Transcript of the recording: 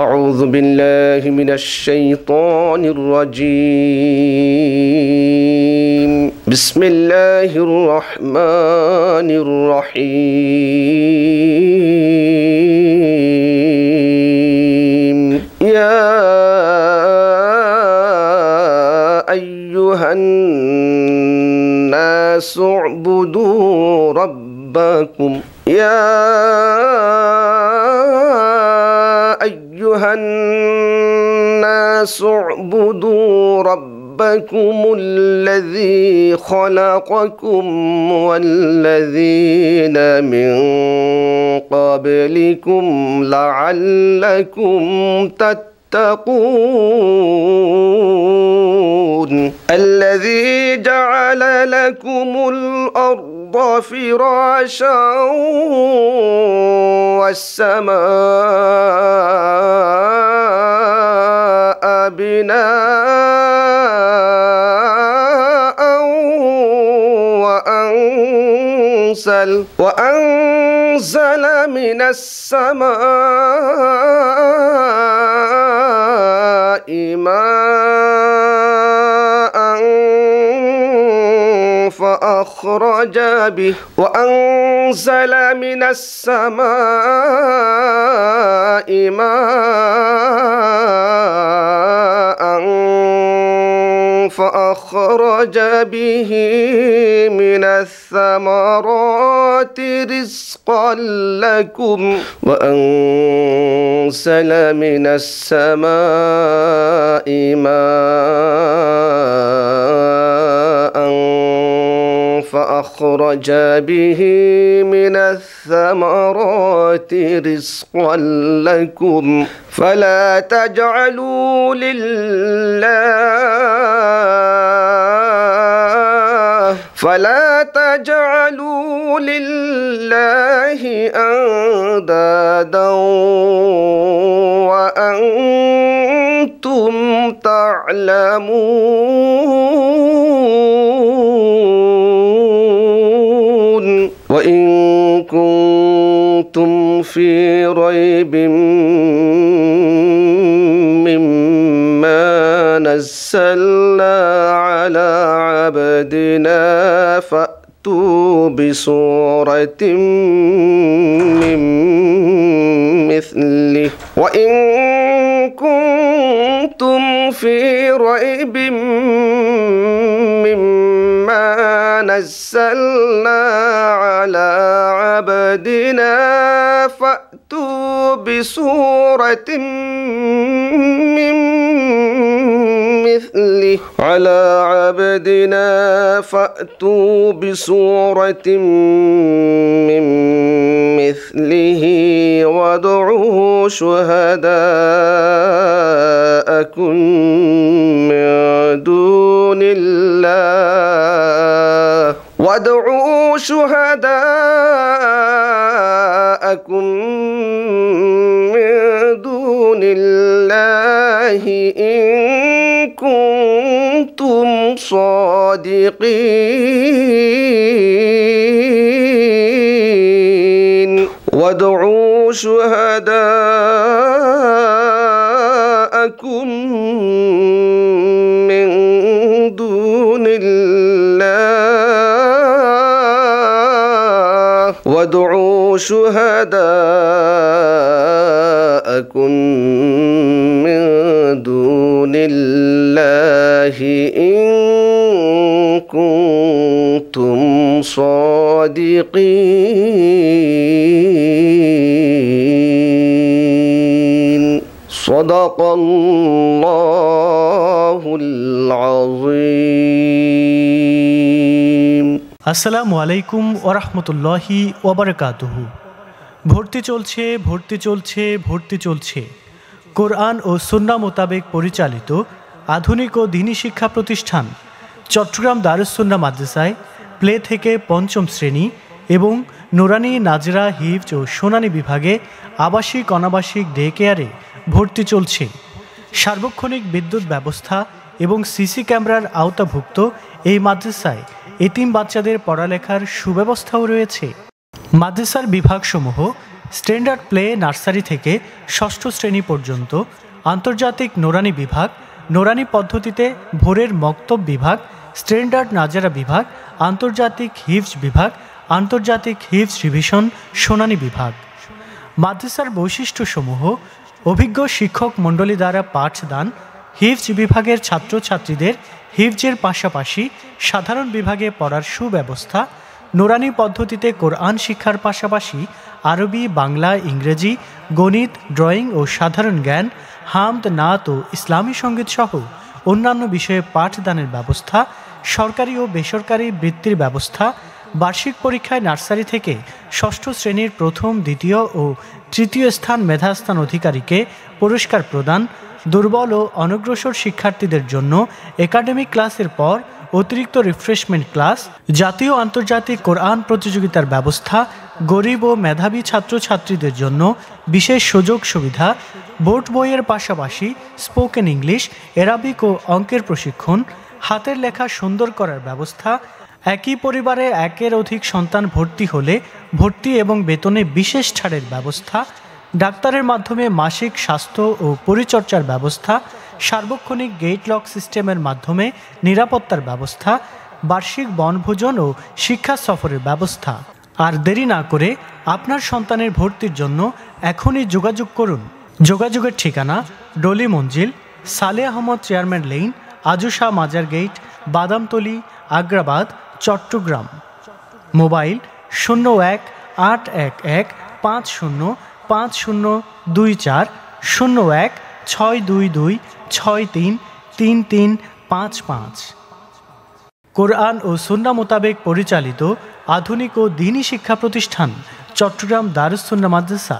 أعوذ بالله من الشيطان الرجيم بسم الله الرحمن الرحيم يا أيها الناس اعبدوا ربكم يا أيها الناس اعبدوا ربكم الذي خلقكم والذين من قبلكم لعلكم تتقون الذي جعل لكم الأرض فراشا والسماء بناء وأنزل من السماء ماء فأخرج به وأنزل من السماء ماء فأخرج به من الثمرات رزقا لكم وأنزل من السماء ماء فأخرج به من الثمرات رزقا لكم فلا تجعلوا لله أندادا وأنتم تعلمون وإن كنتم في ريب مما نزلنا على عبدنا فأتوا بسورة من مثله وإن كنتم في ريب مما نزلنا على عبدنا فأتوا بسورة من مثله على عبدنا فأتوا بسورة من مثله وادعوا شهداءكم من دون الله إن كنتم صادقين وادعوا شهداءكم من دون الله إن كنتم صادقين صدق الله العظيم আসসালামু আলাইকুম ওয়া রাহমাতুল্লাহি ওয়া বারাকাতুহু। ভর্তি চলছে কোরআন ও সুন্নাহ মোতাবেক পরিচালিত আধুনিক ও দ্বীনি শিক্ষা প্রতিষ্ঠান চট্টগ্রাম দারুস সুন্নাহ মাদ্রাসায় প্লে থেকে পঞ্চম শ্রেণী এবং নুরানি নাজরা হিফজ ও শুনানি বিভাগে আবাসিক অনাবাসিক ডে কেয়ারে ভর্তি চলছে। সার্বক্ষণিক বিদ্যুৎ ব্যবস্থা এবং সিসি ক্যামেরার আওতাভুক্ত এই মাদ্রাসায় এতিম বাচ্চাদের পড়ালেখার সুব্যবস্থাও রয়েছে। মাদ্রাসার বিভাগসমূহ স্ট্যান্ডার্ড প্লে নার্সারি থেকে ষষ্ঠ শ্রেণী পর্যন্ত, আন্তর্জাতিক নোরানি বিভাগ, নোরানি পদ্ধতিতে ভোরের মক্তব বিভাগ, স্ট্যান্ডার্ড নাজারা বিভাগ, আন্তর্জাতিক হিফজ বিভাগ, আন্তর্জাতিক হিফজ রিভিশন শুনানি বিভাগ। মাদ্রাসার বৈশিষ্ট্যসমূহ: অভিজ্ঞ শিক্ষক মণ্ডলী দ্বারা পাঠদান, হিফজ বিভাগের ছাত্রছাত্রীদের হিফজের পাশাপাশি সাধারণ বিভাগে পড়ার সুব্যবস্থা, নোরানি পদ্ধতিতে কোরআন শিক্ষার পাশাপাশি আরবি, বাংলা, ইংরেজি, গণিত, ড্রয়িং ও সাধারণ জ্ঞান, হামদ, নাত ও ইসলামী সঙ্গীত সহ অন্যান্য বিষয়ে পাঠদানের ব্যবস্থা, সরকারি ও বেসরকারি বৃত্তির ব্যবস্থা, বার্ষিক পরীক্ষায় নার্সারি থেকে ষষ্ঠ শ্রেণীর প্রথম, দ্বিতীয় ও তৃতীয় স্থান মেধাস্থান অধিকারীকে পুরস্কার প্রদান, দুর্বল ও অনগ্রসর শিক্ষার্থীদের জন্য একাডেমিক ক্লাসের পর অতিরিক্ত রিফ্রেশমেন্ট ক্লাস, জাতীয় আন্তর্জাতিক কোরআন প্রতিযোগিতার ব্যবস্থা, গরিব ও মেধাবী ছাত্রছাত্রীদের জন্য বিশেষ সুযোগ সুবিধা, বোর্ড বইয়ের পাশাপাশি স্পোকেন ইংলিশ, অ্যারাবিক ও অঙ্কের প্রশিক্ষণ, হাতের লেখা সুন্দর করার ব্যবস্থা, একই পরিবারে একের অধিক সন্তান ভর্তি হলে ভর্তি এবং বেতনে বিশেষ ছাড়ের ব্যবস্থা, ডাক্তারের মাধ্যমে মাসিক স্বাস্থ্য ও পরিচর্যার ব্যবস্থা, সার্বক্ষণিক গেট লক সিস্টেমের মাধ্যমে নিরাপত্তার ব্যবস্থা, বার্ষিক বনভোজন ও শিক্ষা সফরের ব্যবস্থা। আর দেরি না করে আপনার সন্তানের ভর্তির জন্য এখনই যোগাযোগ করুন। যোগাযোগের ঠিকানা: ডলি মঞ্জিল, সালে আহমদ চেয়ারম্যান লেইন, আজুশা মাজার গেট, বাদামতলী, আগ্রাবাদ, চট্টগ্রাম। মোবাইল 01-811-50-5024, 01-622-63-3355। কোরআন ও সুন্নাহ মোতাবেক পরিচালিত আধুনিক ও দ্বীনী শিক্ষা প্রতিষ্ঠান চট্টগ্রাম দারুস সুন্নাহ মাদ্রাসা।